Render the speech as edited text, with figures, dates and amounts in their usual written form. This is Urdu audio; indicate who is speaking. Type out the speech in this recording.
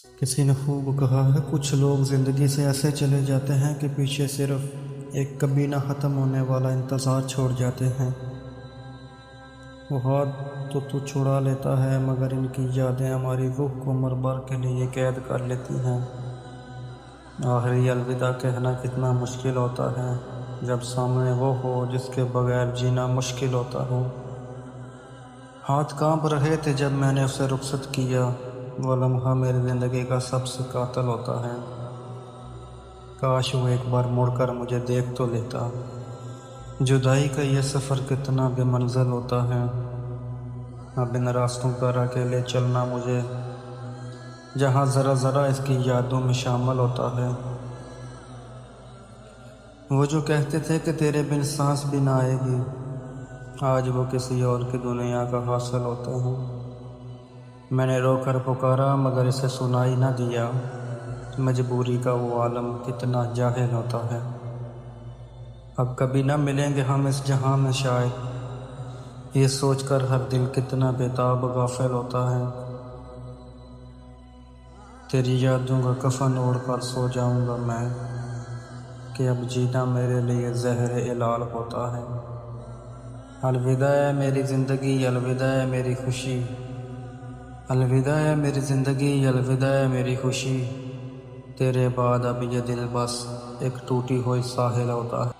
Speaker 1: کسی نے خوب کہا ہے، کچھ لوگ زندگی سے ایسے چلے جاتے ہیں کہ پیچھے صرف ایک کبھی نہ ختم ہونے والا انتظار چھوڑ جاتے ہیں۔ وہ ہاتھ تو چھڑا لیتا ہے، مگر ان کی یادیں ہماری روح کو عمر بھر کے لیے قید کر لیتی ہیں۔ آخری الوداع کہنا کتنا مشکل ہوتا ہے جب سامنے وہ ہو جس کے بغیر جینا مشکل ہوتا ہو۔ ہاتھ کانپ رہے تھے جب میں نے اسے رخصت کیا۔ وہ لمحہ میری زندگی کا سب سے قاتل ہوتا ہے۔ کاش وہ ایک بار مڑ کر مجھے دیکھ تو لیتا۔ جدائی کا یہ سفر کتنا بے منزل ہوتا ہے۔ اب ان راستوں پر اکیلے چلنا مجھے، جہاں ذرا ذرا اس کی یادوں میں شامل ہوتا ہے۔ وہ جو کہتے تھے کہ تیرے بن سانس بھی نہ آئے گی، آج وہ کسی اور کی دنیا کا حاصل ہوتے ہیں۔ میں نے رو کر پکارا مگر اسے سنائی نہ دیا۔ مجبوری کا وہ عالم کتنا جاہل ہوتا ہے۔ اب کبھی نہ ملیں گے ہم اس جہاں میں شاید، یہ سوچ کر ہر دل کتنا بےتاب غافل ہوتا ہے۔ تیری یادوں کا کفن اوڑھ کر سو جاؤں گا میں، کہ اب جینا میرے لیے زہر الال ہوتا ہے۔ الوداع ہے میری زندگی، الوداع ہے میری خوشی، الوداع ہے میری زندگی، الوداع ہے میری خوشی، تیرے بعد اب یہ دل بس ایک ٹوٹی ہوئی ساحل ہوتا ہے۔